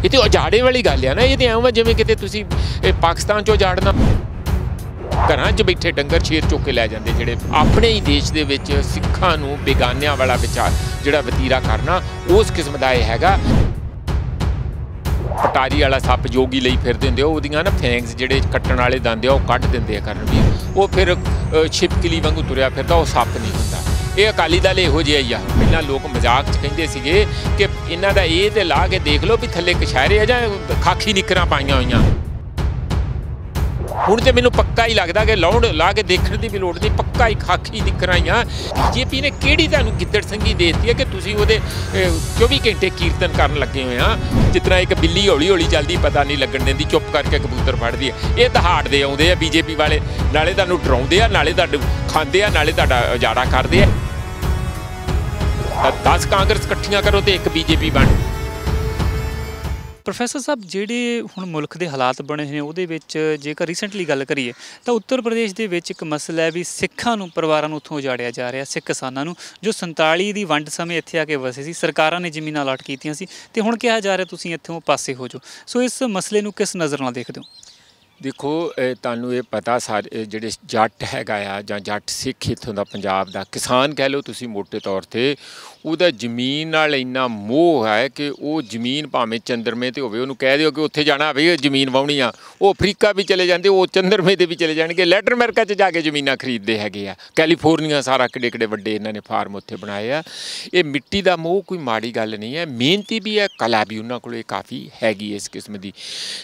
ये तो उजाड़े वाली गल है ना। ये तो एवं जिवें किते तुसीं पाकिस्तान चों उजाड़ना। घरां 'च बैठे डंगर शेर चुक के लै जांदे जिहड़े अपने ही देश दे विच सिक्खां नूं बेगानियां वाला विचार जिहड़ा वतीरा करना उस किस्म दा इह हैगा। पटारी वाला सप्प जोगी लई फिरदे हुंदे ओहदियां ना फैंग्स जिहड़े कट्टण वाले दंद आ ओह कड्ढ दिंदे आ करणवीर। वो फिर छिपकली वांगू तुरिया फिरदा ओह सप्प नहीं हुंदा। ਇਹ ਅਕਾਲੀ ਦਲ ਇਹੋ ਜਿਹਾ ਹੀ ਆ। ਪਹਿਲਾਂ ਲੋਕ ਮਜ਼ਾਕ 'ਚ ਕਹਿੰਦੇ ਸੀਗੇ ਕਿ ਇਹਨਾਂ ਦਾ ਇਹ ਤੇ ਲਾ ਕੇ ਦੇਖ ਲਓ ਵੀ ਥੱਲੇ ਕਸ਼ਹਿਰੇ ਆ ਜਾਂ ਖਾਕੀ ਨਿੱਕਰਾਂ ਪਾਈਆਂ ਹੋਈਆਂ। ਹੁਣ ਤੇ ਮੈਨੂੰ ਪੱਕਾ ਹੀ ਲੱਗਦਾ ਕਿ ਲਾਉਣ ਲਾ ਕੇ ਦੇਖਣ ਦੀ ਵੀ ਲੋੜ ਨਹੀਂ, ਪੱਕਾ ਹੀ ਖਾਕੀ ਨਿੱਕਰਾਂ ਹੀ ਆ। ਬੀਜੇਪੀ ਨੇ ਕਿਹੜੀ ਤੁਹਾਨੂੰ ਗਿੱਦੜ ਸੰਗੀ ਦੇ ਦਿੱਤੀ ਹੈ ਕਿ ਤੁਸੀਂ ਉਹਦੇ 24 ਘੰਟੇ ਕੀਰਤਨ ਕਰਨ ਲੱਗੇ ਹੋਏ ਆ। ਜਿਸ ਤਰ੍ਹਾਂ ਇੱਕ ਬਿੱਲੀ ਹੌਲੀ ਹੌਲੀ ਚੱਲਦੀ ਪਤਾ ਨਹੀਂ ਲੱਗਣ ਦਿੰਦੀ, ਚੁੱਪ ਕਰਕੇ ਕਬੂਤਰ ਫੜਦੀ ਹੈ। ਇਹ ਦਹਾੜਦੇ ਆਉਂਦੇ ਆ ਬੀਜੇਪੀ ਵਾਲੇ, ਨਾਲੇ ਤੁਹਾਨੂੰ ਡਰਾਉਂਦੇ ਆ, ਨਾਲੇ ਤੁਹਾਨੂੰ ਖਾਂਦੇ ਆ, ਨਾਲੇ ਤੁਹਾਡਾ ਉਜਾੜਾ ਕਰਦੇ ਆ। 10 ਕਾਂਗਰਸ ਇਕੱਠੀਆਂ ਕਰੋ ਤੇ ਇੱਕ ਬੀਜੇਪੀ ਬਣ। ਪ੍ਰੋਫੈਸਰ ਸਾਹਿਬ ਜਿਹੜੇ ਹੁਣ ਮੁਲਕ ਦੇ ਹਾਲਾਤ ਬਣੇ ਨੇ ਉਹਦੇ ਵਿੱਚ ਜੇਕਰ ਰੀਸੈਂਟਲੀ ਗੱਲ ਕਰੀਏ ਤਾਂ ਉੱਤਰ ਪ੍ਰਦੇਸ਼ ਦੇ ਵਿੱਚ ਇੱਕ ਮਸਲਾ ਹੈ ਵੀ ਸਿੱਖਾਂ ਨੂੰ ਪਰਿਵਾਰਾਂ ਨੂੰ ਉੱਥੋਂ ਉਜਾੜਿਆ ਜਾ ਰਿਹਾ। ਸਿੱਖ ਕਿਸਾਨਾਂ ਨੂੰ ਜੋ 47 ਦੀ ਵੰਡ ਸਮੇਂ ਇੱਥੇ ਆ ਕੇ ਵਸੇ ਸੀ, ਸਰਕਾਰਾਂ ਨੇ ਜ਼ਮੀਨਾਂ ਅਲਾਟ ਕੀਤੀਆਂ ਸੀ ਤੇ ਹੁਣ ਕਿਹਾ ਜਾ ਰਿਹਾ ਤੁਸੀਂ ਇੱਥੋਂ ਪਾਸੇ ਹੋ ਜਾਓ। ਸੋ ਇਸ ਮਸਲੇ ਨੂੰ ਕਿਸ ਨਜ਼ਰ ਨਾਲ ਦੇਖਦੇ ਹੋ? ਦੇਖੋ ਤੁਹਾਨੂੰ ਇਹ ਪਤਾ ਸਾਰੇ ਜਿਹੜੇ ਜੱਟ ਹੈਗਾ ਆ ਜਾਂ ਜੱਟ ਸਿੱਖ ਇੱਥੋਂ ਦਾ ਪੰਜਾਬ ਦਾ ਕਿਸਾਨ ਕਹਿ ਲਓ ਤੁਸੀਂ ਮੋਟੇ ਤੌਰ 'ਤੇ, ਉਹਦਾ ਜ਼ਮੀਨ ਨਾਲ ਇੰਨਾ ਮੋਹ ਹੈ ਕਿ ਉਹ ਜ਼ਮੀਨ ਭਾਵੇਂ ਚੰਦਰਮੇ 'ਤੇ ਹੋਵੇ ਉਹਨੂੰ ਕਹਿ ਦਿਓ ਕਿ ਉੱਥੇ ਜਾਣਾ ਹੋਵੇ ਜ਼ਮੀਨ ਵਾਹੁਣੀ ਆ, ਉਹ ਅਫਰੀਕਾ ਵੀ ਚਲੇ ਜਾਂਦੇ, ਉਹ ਚੰਦਰਮੇ 'ਤੇ ਵੀ ਚਲੇ ਜਾਣਗੇ, ਲੈਟਰ ਅਮਰੀਕਾ 'ਚ ਜਾ ਕੇ ਜ਼ਮੀਨਾਂ ਖਰੀਦਦੇ ਹੈਗੇ ਆ। ਕੈਲੀਫੋਰਨੀਆ ਸਾਰਾ ਕਿੱਡੇ ਕਿੱਡੇ ਵੱਡੇ ਇਹਨਾਂ ਨੇ ਫਾਰਮ ਉੱਥੇ ਬਣਾਏ ਆ। ਇਹ ਮਿੱਟੀ ਦਾ ਮੋਹ ਕੋਈ ਮਾੜੀ ਗੱਲ ਨਹੀਂ ਹੈ, ਮਿਹਨਤੀ ਵੀ ਹੈ, ਕਲਾ ਵੀ ਉਹਨਾਂ ਕੋਲ ਕਾਫੀ ਹੈਗੀ ਇਸ ਕਿਸਮ ਦੀ।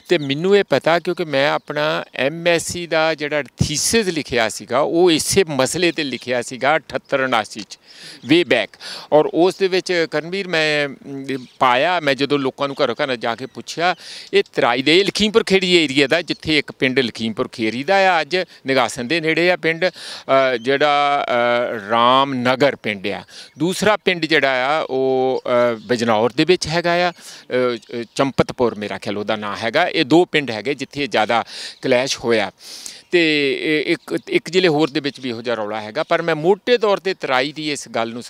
ਅਤੇ ਮੈਨੂੰ ਇਹ ਪਤਾ ਕਿਉਂਕਿ ਮੈਂ ਆਪਣਾ MSc ਦਾ ਜਿਹੜਾ ਥੀਸਿਸ ਲਿਖਿਆ ਸੀਗਾ ਉਹ ਇਸੇ ਮਸਲੇ 'ਤੇ ਲਿਖਿਆ ਸੀਗਾ 78-79 'ਚ ਵੇ ਬੈਕ। ਔਰ ਉਸ ਦੇ ਵਿੱਚ ਕਰਨਵੀਰ ਮੈਂ ਪਾਇਆ, ਮੈਂ ਜਦੋਂ ਲੋਕਾਂ ਨੂੰ ਘਰੋਂ ਘਰ ਜਾ ਕੇ ਪੁੱਛਿਆ, ਇਹ ਤਰਾਈ ਦੇ ਲਖੀਮਪੁਰ ਖੇੜੀ ਏਰੀਆ ਦਾ, ਜਿੱਥੇ ਇੱਕ ਪਿੰਡ ਲਖੀਮਪੁਰ ਖੇੜੀ ਦਾ ਆ, ਅੱਜ ਨਿਗਾਸਨ ਦੇ ਨੇੜੇ ਆ ਪਿੰਡ ਜਿਹੜਾ ਰਾਮਨਗਰ ਪਿੰਡ ਆ। ਦੂਸਰਾ ਪਿੰਡ ਜਿਹੜਾ ਆ ਉਹ ਬਿਜਨੌਰ ਦੇ ਵਿੱਚ ਹੈਗਾ ਆ, ਚੰਪਤਪੁਰ ਮੇਰਾ ਖਿਆਲ ਉਹਦਾ ਨਾਂ ਹੈਗਾ। ਇਹ ਦੋ ਪਿੰਡ ਹੈਗੇ ਜਿੱਥੇ ਜ਼ਿਆਦਾ ਕਲੈਸ਼ ਹੋਇਆ। ਅਤੇ ਇੱਕ ਜ਼ਿਲ੍ਹੇ ਹੋਰ ਦੇ ਵਿੱਚ ਵੀ ਇਹੋ ਜਿਹਾ ਰੌਲਾ ਹੈਗਾ। ਪਰ ਮੈਂ ਮੋਟੇ ਤੌਰ 'ਤੇ ਤਰਾਈ ਦੀ ਇਸ ਗੱਲ ਨੂੰ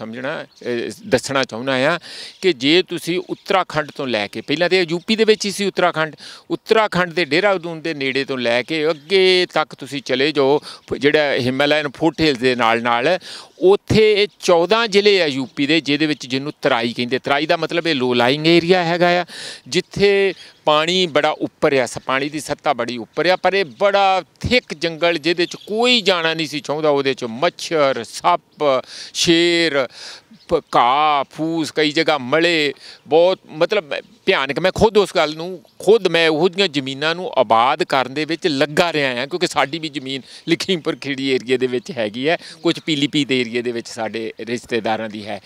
ਦੱਸਣਾ ਚਾਹੁੰਦਾ ਹਾਂ ਕਿ ਜੇ ਤੁਸੀਂ ਉੱਤਰਾਖੰਡ ਤੋਂ ਲੈ ਕੇ, ਪਹਿਲਾਂ ਤਾਂ ਯੂਪੀ ਦੇ ਵਿੱਚ ਹੀ ਸੀ ਉੱਤਰਾਖੰਡ ਦੇ ਦੇਹਰਾਦੂਨ ਦੇ ਨੇੜੇ ਤੋਂ ਲੈ ਕੇ ਅੱਗੇ ਤੱਕ ਤੁਸੀਂ ਚਲੇ ਜਾਓ, ਜਿਹੜਾ ਹਿਮਾਲਯਨ ਫੁੱਟ ਹਿਲਸ ਦੇ ਨਾਲ ਉੱਥੇ 14 ਜ਼ਿਲ੍ਹੇ ਆ ਯੂਪੀ ਦੇ, ਜਿਹਦੇ ਵਿੱਚ ਜਿਹਨੂੰ ਤਰਾਈ ਕਹਿੰਦੇ। ਤਰਾਈ ਦਾ ਮਤਲਬ ਇਹ ਲੋ ਲਾਇੰਗ ਏਰੀਆ ਹੈਗਾ ਆ, ਜਿੱਥੇ ਪਾਣੀ ਬੜਾ ਉੱਪਰ ਆ, ਪਾਣੀ ਦੀ ਸਤ੍ਹਾ ਬੜੀ ਉੱਪਰ ਆ, ਪਰ ਇਹ ਬੜਾ ਥਿੱਕ ਜੰਗਲ ਜਿਹਦੇ 'ਚ ਕੋਈ ਜਾਣਾ ਨਹੀਂ ਸੀ ਚਾਹੁੰਦਾ। ਉਹਦੇ 'ਚ ਮੱਛਰ, ਸੱਪ, ਸ਼ੇਰ, ਘਾਹ ਫੂਸ, ਕਈ ਜਗ੍ਹਾ ਮਲੇ, ਬਹੁਤ ਮਤਲਬ ਭਿਆਨਕ। ਮੈਂ ਖੁਦ ਉਸ ਗੱਲ ਨੂੰ ਮੈਂ ਉਹੋ ਜਿਹੀਆਂ ਜ਼ਮੀਨਾਂ ਨੂੰ ਆਬਾਦ ਕਰਨ ਦੇ ਵਿੱਚ ਲੱਗਾ ਰਿਹਾ ਹਾਂ, ਕਿਉਂਕਿ ਸਾਡੀ ਵੀ ਜ਼ਮੀਨ ਲਖੀਮਪੁਰ ਖੇੜੀ ਏਰੀਏ ਦੇ ਵਿੱਚ ਹੈਗੀ ਹੈ, ਕੁਝ ਪੀਲੀਭੀਤ ਏਰੀਏ ਦੇ ਵਿੱਚ ਸਾਡੇ ਰਿਸ਼ਤੇਦਾਰਾਂ ਦੀ ਹੈ।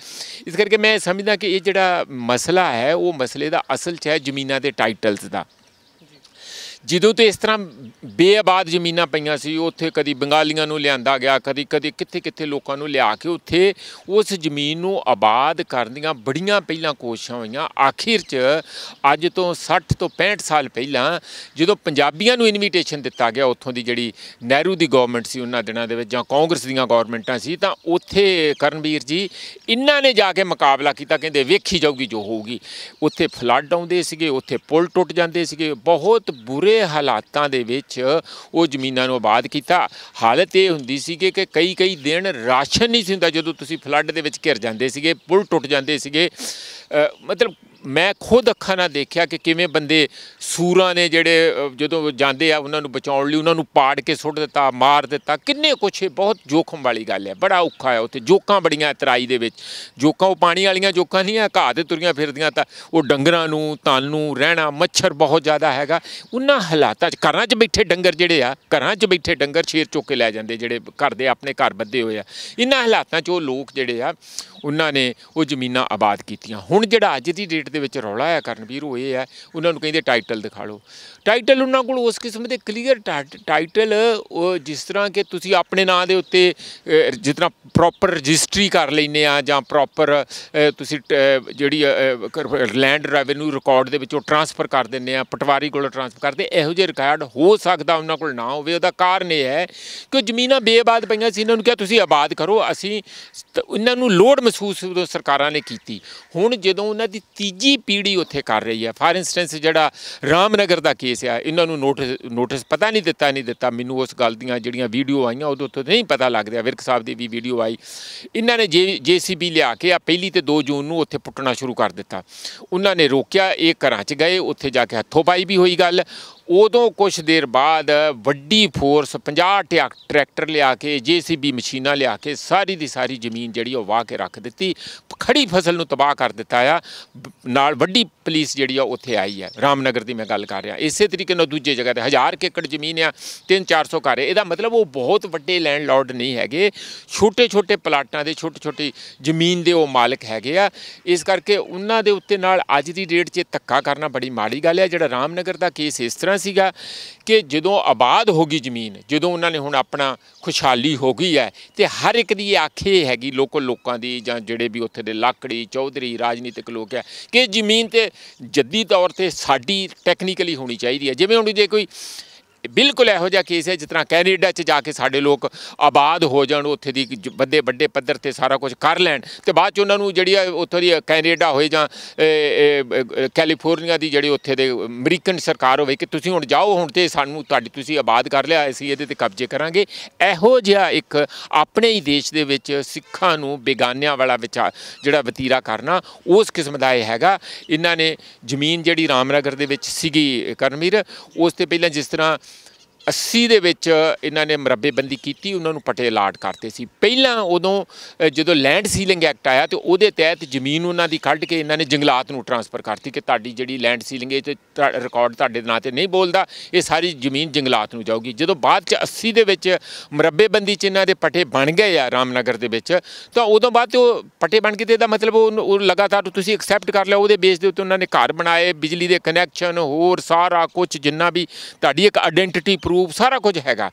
ਇਸ ਕਰਕੇ ਮੈਂ ਸਮਝਦਾ ਕਿ ਇਹ ਜਿਹੜਾ ਮਸਲਾ ਹੈ ਉਹ ਮਸਲੇ ਦਾ ਅਸਲ 'ਚ ਹੈ ਜ਼ਮੀਨਾਂ ਦੇ ਟਾਈਟਲਸ ਦਾ। ਜਦੋਂ ਤੋਂ ਇਸ ਤਰ੍ਹਾਂ ਬੇਆਬਾਦ ਜ਼ਮੀਨਾਂ ਪਈਆਂ ਸੀ, ਉੱਥੇ ਕਦੀ ਬੰਗਾਲੀਆਂ ਨੂੰ ਲਿਆਂਦਾ ਗਿਆ, ਕਦੀ ਕਿੱਥੇ ਲੋਕਾਂ ਨੂੰ ਲਿਆ ਕੇ ਉੱਥੇ ਉਸ ਜ਼ਮੀਨ ਨੂੰ ਆਬਾਦ ਕਰਨ ਦੀਆਂ ਬੜੀਆਂ ਪਹਿਲਾਂ ਕੋਸ਼ਿਸ਼ਾਂ ਹੋਈਆਂ। ਆਖਿਰ 'ਚ ਅੱਜ ਤੋਂ 60 ਤੋਂ 65 ਸਾਲ ਪਹਿਲਾਂ ਜਦੋਂ ਪੰਜਾਬੀਆਂ ਨੂੰ ਇਨਵੀਟੇਸ਼ਨ ਦਿੱਤਾ ਗਿਆ, ਉੱਥੋਂ ਦੀ ਜਿਹੜੀ ਨਹਿਰੂ ਦੀ ਗੌਰਮੈਂਟ ਸੀ ਉਹਨਾਂ ਦਿਨਾਂ ਦੇ ਵਿੱਚ, ਜਾਂ ਕਾਂਗਰਸ ਦੀਆਂ ਗੌਰਮੈਂਟਾਂ ਸੀ, ਤਾਂ ਉੱਥੇ ਕਰਨਵੀਰ ਜੀ ਇਹਨਾਂ ਨੇ ਜਾ ਕੇ ਮੁਕਾਬਲਾ ਕੀਤਾ। ਕਹਿੰਦੇ ਵੇਖੀ ਜਾਊਗੀ ਜੋ ਹੋਊਗੀ। ਉੱਥੇ ਫਲੱਡ ਆਉਂਦੇ ਸੀਗੇ, ਉੱਥੇ ਪੁਲ ਟੁੱਟ ਜਾਂਦੇ ਸੀਗੇ, ਬਹੁਤ ਬੁਰੇ ਹਾਲਾਤਾਂ ਦੇ ਵਿੱਚ ਉਹ ਜ਼ਮੀਨਾਂ ਨੂੰ ਆਬਾਦ ਕੀਤਾ। ਹਾਲਤ ਇਹ ਹੁੰਦੀ ਸੀ ਕਿ ਕਈ ਦਿਨ ਰਾਸ਼ਨ ਨਹੀਂ ਸੀ ਹੁੰਦਾ ਜਦੋਂ ਤੁਸੀਂ ਫਲੱਡ ਦੇ ਵਿੱਚ ਘਿਰ ਜਾਂਦੇ ਸੀਗੇ, ਪੁਲ ਟੁੱਟ ਜਾਂਦੇ ਸੀਗੇ। ਮਤਲਬ ਮੈਂ ਖੁਦ ਅੱਖਾਂ ਨਾਲ ਦੇਖਿਆ ਕਿ ਕਿਵੇਂ ਬੰਦੇ ਸੂਰਾਂ ਨੇ ਜਿਹੜੇ ਜਦੋਂ ਜਾਂਦੇ ਆ ਉਹਨਾਂ ਨੂੰ ਬਚਾਉਣ ਲਈ ਉਹਨਾਂ ਨੂੰ ਪਾੜ ਕੇ ਸੁੱਟ ਦਿੱਤਾ, ਮਾਰ ਦਿੱਤਾ, ਕਿੰਨੇ ਕੁਛ। ਬਹੁਤ ਜੋਖਮ ਵਾਲੀ ਗੱਲ ਹੈ, ਬੜਾ ਔਖਾ ਹੈ। ਉੱਥੇ ਜੋਕਾਂ ਬੜੀਆਂ ਤਰਾਈ ਦੇ ਵਿੱਚ, ਜੋਕਾਂ ਉਹ ਪਾਣੀ ਵਾਲੀਆਂ ਜੋਕਾਂ ਨਹੀਂ ਆ, ਘਾਹ 'ਤੇ ਤੁਰੀਆਂ ਫਿਰਦੀਆਂ, ਤਾਂ ਉਹ ਡੰਗਰਾਂ ਨੂੰ ਤੁਹਾਨੂੰ ਰਹਿਣਾ, ਮੱਛਰ ਬਹੁਤ ਜ਼ਿਆਦਾ ਹੈਗਾ। ਉਹਨਾਂ ਹਾਲਾਤਾਂ 'ਚ ਘਰਾਂ 'ਚ ਬੈਠੇ ਡੰਗਰ ਜਿਹੜੇ ਆ, ਘਰਾਂ 'ਚ ਬੈਠੇ ਡੰਗਰ ਸ਼ੇਰ ਚੁੱਕ ਕੇ ਲੈ ਜਾਂਦੇ, ਜਿਹੜੇ ਘਰ ਦੇ ਆਪਣੇ ਘਰ ਬੱਧੇ ਹੋਏ ਆ। ਇਹਨਾਂ ਹਾਲਾਤਾਂ 'ਚ ਉਹ ਲੋਕ ਜਿਹੜੇ ਆ ਉਹਨਾਂ ਨੇ ਉਹ ਜ਼ਮੀਨਾਂ ਆਬਾਦ ਕੀਤੀਆਂ। ਹੁਣ ਜਿਹੜਾ ਅੱਜ ਦੀ ਡੇਟ ਦੇ ਵਿੱਚ ਰੌਲਾ ਹੈ ਕਰਨਵੀਰ, ਉਹ ਇਹ ਹੈ ਉਹਨਾਂ ਨੂੰ ਕਹਿੰਦੇ ਟਾਈਟਲ ਦਿਖਾ ਲਓ। ਟਾਈਟਲ ਉਹਨਾਂ ਕੋਲ ਉਸ ਕਿਸਮ ਦੇ ਕਲੀਅਰ ਟਾਈਟਲ, ਉਹ ਜਿਸ ਤਰ੍ਹਾਂ ਕਿ ਤੁਸੀਂ ਆਪਣੇ ਨਾਂ ਦੇ ਉੱਤੇ ਜਿਸ ਤਰ੍ਹਾਂ ਪ੍ਰੋਪਰ ਰਜਿਸਟਰੀ ਕਰ ਲੈਂਦੇ ਆ, ਜਾਂ ਪ੍ਰੋਪਰ ਤੁਸੀਂ ਜਿਹੜੀ ਲੈਂਡ ਰੈਵਨਿਊ ਰਿਕਾਰਡ ਦੇ ਵਿੱਚੋਂ ਟਰਾਂਸਫਰ ਕਰ ਦਿੰਦੇ ਆ, ਪਟਵਾਰੀ ਕੋਲੋਂ ਟਰਾਂਸਫਰ ਕਰਦੇ, ਇਹੋ ਜਿਹੇ ਰਿਕਾਰਡ ਹੋ ਸਕਦਾ ਉਹਨਾਂ ਕੋਲ ਨਾ ਹੋਵੇ। ਉਹਦਾ ਕਾਰਨ ਇਹ ਹੈ ਕਿ ਜ਼ਮੀਨਾਂ ਬੇਆਬਾਦ ਪਈਆਂ ਸੀ, ਇਹਨਾਂ ਨੂੰ ਕਿਹਾ ਤੁਸੀਂ ਆਬਾਦ ਕਰੋ, ਅਸੀਂ ਇਹਨਾਂ ਨੂੰ ਲੋੜ ਮਹਿਸੂਸ ਉਦੋਂ ਸਰਕਾਰਾਂ ਨੇ ਕੀਤੀ। ਹੁਣ ਜਦੋਂ ਉਹਨਾਂ ਦੀ ਤੀਜੀ ਪੀੜ੍ਹੀ ਉੱਥੇ ਕਰ ਰਹੀ ਹੈ, ਫਾਰ ਇੰਸਟੈਂਸ ਜਿਹੜਾ ਰਾਮਨਗਰ ਦਾ ਕੇਸ ਆ, ਇਹਨਾਂ ਨੂੰ ਨੋਟਿਸ ਪਤਾ ਨਹੀਂ ਦਿੱਤਾ ਮੈਨੂੰ ਉਸ ਗੱਲ ਦੀਆਂ ਜਿਹੜੀਆਂ ਵੀਡੀਓ ਆਈਆਂ ਉਦੋਂ ਤੋਂ ਨਹੀਂ ਪਤਾ ਲੱਗ ਰਿਹਾ। ਵਿਰਕ ਸਾਹਿਬ ਦੀ ਵੀ ਵੀਡੀਓ ਆਈ, ਇਹਨਾਂ ਨੇ JCB ਲਿਆ ਕੇ ਆ 1 ਤੇ 2 ਜੂਨ ਨੂੰ ਉੱਥੇ ਪੁੱਟਣਾ ਸ਼ੁਰੂ ਕਰ ਦਿੱਤਾ। ਉਹਨਾਂ ਨੇ ਰੋਕਿਆ, ਇਹ ਘਰਾਂ 'ਚ ਗਏ, ਉੱਥੇ ਜਾ ਕੇ ਹੱਥੋਂ ਪਾਈ ਵੀ ਹੋਈ ਗੱਲ। ਉਦੋਂ ਕੁਛ ਦੇਰ ਬਾਅਦ ਵੱਡੀ ਫੋਰਸ 50 ਟਰੈਕਟਰ ਲਿਆ ਕੇ, JCB ਮਸ਼ੀਨਾਂ ਲਿਆ ਕੇ ਸਾਰੀ ਦੀ ਸਾਰੀ ਜ਼ਮੀਨ ਜਿਹੜੀ ਉਹ ਵਾਹ ਕੇ ਰੱਖ ਦਿੱਤੀ, ਖੜੀ ਫਸਲ ਨੂੰ ਤਬਾਹ ਕਰ ਦਿੱਤਾ ਆ। ਨਾਲ ਵੱਡੀ ਪੁਲਿਸ ਜਿਹੜੀ ਆ ਉੱਥੇ ਆਈ ਹੈ, ਰਾਮਨਗਰ ਦੀ ਮੈਂ ਗੱਲ ਕਰ ਰਿਹਾ। ਇਸੇ ਤਰੀਕੇ ਨਾਲ ਦੂਜੇ ਜਗ੍ਹਾ 'ਤੇ 1000 ਏਕੜ ਜ਼ਮੀਨ ਆ, 300-400 ਘਰ। ਇਹਦਾ ਮਤਲਬ ਉਹ ਬਹੁਤ ਵੱਡੇ ਲੈਂਡਲੋਰਡ ਨਹੀਂ ਹੈਗੇ, ਛੋਟੇ ਪਲਾਟਾਂ ਦੇ ਛੋਟੀ ਜ਼ਮੀਨ ਦੇ ਉਹ ਮਾਲਕ ਹੈਗੇ ਆ। ਇਸ ਕਰਕੇ ਉਹਨਾਂ ਦੇ ਉੱਤੇ ਨਾਲ ਅੱਜ ਦੀ ਡੇਟ 'ਚ ਧੱਕਾ ਕਰਨਾ ਬੜੀ ਮਾੜੀ ਗੱਲ ਹੈ। ਜਿਹੜਾ ਰਾਮਨਗਰ ਦਾ ਕੇਸ ਇਸ ਤਰ੍ਹਾਂ ਸੀਗਾ ਕਿ ਜਦੋਂ ਆਬਾਦ ਹੋ ਗਈ ਜ਼ਮੀਨ, ਜਦੋਂ ਉਹਨਾਂ ਨੇ ਹੁਣ ਆਪਣਾ ਖੁਸ਼ਹਾਲੀ ਹੋ ਗਈ ਹੈ, ਅਤੇ ਹਰ ਇੱਕ ਦੀ ਆਖੇ ਹੈਗੀ ਲੋਕਾਂ ਦੀ, ਜਾਂ ਜਿਹੜੇ ਵੀ ਉੱਥੇ ਦੇ ਲਾਕੜੀ ਚੌਧਰੀ ਰਾਜਨੀਤਿਕ ਲੋਕ ਹੈ, ਕਿ ਜ਼ਮੀਨ 'ਤੇ ਜੱਦੀ ਤੌਰ 'ਤੇ ਸਾਡੀ ਟੈਕਨੀਕਲੀ ਹੋਣੀ ਚਾਹੀਦੀ ਹੈ। ਜਿਵੇਂ ਹੁਣ ਜੇ ਕੋਈ ਬਿਲਕੁਲ ਇਹੋ ਜਿਹਾ ਕੇਸ ਹੈ ਜਿਸ ਤਰ੍ਹਾਂ ਕੈਨੇਡਾ 'ਚ ਜਾ ਕੇ ਸਾਡੇ ਲੋਕ ਆਬਾਦ ਹੋ ਜਾਣ, ਉੱਥੇ ਦੀ ਵੱਡੇ ਪੱਧਰ 'ਤੇ ਸਾਰਾ ਕੁਝ ਕਰ ਲੈਣ, ਅਤੇ ਬਾਅਦ 'ਚ ਉਹਨਾਂ ਨੂੰ ਜਿਹੜੀ ਆ ਉੱਥੋਂ ਦੀ ਕੈਨੇਡਾ ਹੋਏ ਜਾਂ ਕੈਲੀਫੋਰਨੀਆ ਦੀ ਜਿਹੜੀ ਉੱਥੇ ਦੇ ਅਮਰੀਕਨ ਸਰਕਾਰ ਹੋਵੇ ਕਿ ਤੁਸੀਂ ਹੁਣ ਜਾਓ, ਹੁਣ ਤਾਂ ਸਾਨੂੰ ਤੁਸੀਂ ਆਬਾਦ ਕਰ ਲਿਆ, ਅਸੀਂ ਇਹਦੇ 'ਤੇ ਕਬਜ਼ੇ ਕਰਾਂਗੇ। ਇਹੋ ਜਿਹਾ ਇੱਕ ਆਪਣੇ ਹੀ ਦੇਸ਼ ਦੇ ਵਿੱਚ ਸਿੱਖਾਂ ਨੂੰ ਬੇਗਾਨਿਆਂ ਵਾਲਾ ਜਿਹੜਾ ਵਤੀਰਾ ਕਰਨਾ, ਉਸ ਕਿਸਮ ਦਾ ਇਹ ਹੈਗਾ। ਇਹਨਾਂ ਨੇ ਜ਼ਮੀਨ ਜਿਹੜੀ ਰਾਮਨਗਰ ਦੇ ਵਿੱਚ ਸੀਗੀ ਕਰਮਵੀਰ, ਉਸ ਤੋਂ ਪਹਿਲਾਂ ਜਿਸ ਤਰ੍ਹਾਂ 80 ਦੇ ਵਿੱਚ ਇਹਨਾਂ ਨੇ ਮਰੱਬੇਬੰਦੀ ਕੀਤੀ, ਉਹਨਾਂ ਨੂੰ ਪਟੇ ਅਲਾਟ ਕਰਤੇ ਸੀ। ਪਹਿਲਾਂ ਉਦੋਂ ਜਦੋਂ ਲੈਂਡ ਸੀਲਿੰਗ ਐਕਟ ਆਇਆ ਅਤੇ ਉਹਦੇ ਤਹਿਤ ਜ਼ਮੀਨ ਉਹਨਾਂ ਦੀ ਕੱਢ ਕੇ ਇਹਨਾਂ ਨੇ ਜੰਗਲਾਤ ਨੂੰ ਟਰਾਂਸਫਰ ਕਰਤੀ ਕਿ ਤੁਹਾਡੀ ਜਿਹੜੀ ਲੈਂਡ ਸੀਲਿੰਗ ਹੈ ਅਤੇ ਰਿਕਾਰਡ ਤੁਹਾਡੇ ਨਾਂ 'ਤੇ ਨਹੀਂ ਬੋਲਦਾ, ਇਹ ਸਾਰੀ ਜ਼ਮੀਨ ਜੰਗਲਾਤ ਨੂੰ ਜਾਊਗੀ। ਜਦੋਂ ਬਾਅਦ 'ਚ 80 ਦੇ ਵਿੱਚ ਮਰੱਬੇਬੰਦੀ 'ਚ ਇਹਨਾਂ ਦੇ ਪਟੇ ਬਣ ਗਏ ਆ ਰਾਮਨਗਰ ਦੇ ਵਿੱਚ, ਤਾਂ ਉਦੋਂ ਬਾਅਦ ਉਹ ਪਟੇ ਬਣ ਕੇ, ਤੇ ਇਹਦਾ ਮਤਲਬ ਉਹ ਲਗਾਤਾਰ ਤੁਸੀਂ ਐਕਸੈਪਟ ਕਰ ਲਿਆ, ਉਹਦੇ ਬੇਸ ਦੇ ਉੱਤੇ ਉਹਨਾਂ ਨੇ ਘਰ ਬਣਾਏ, ਬਿਜਲੀ ਦੇ ਕਨੈਕਸ਼ਨ, ਹੋਰ ਸਾਰਾ ਕੁਛ ਜਿੰਨਾ ਵੀ ਤੁਹਾਡੀ ਇੱਕ ਆਇਡੈਂਟੀਟੀ ਸਾਰਾ ਕੁਝ ਹੈਗਾ।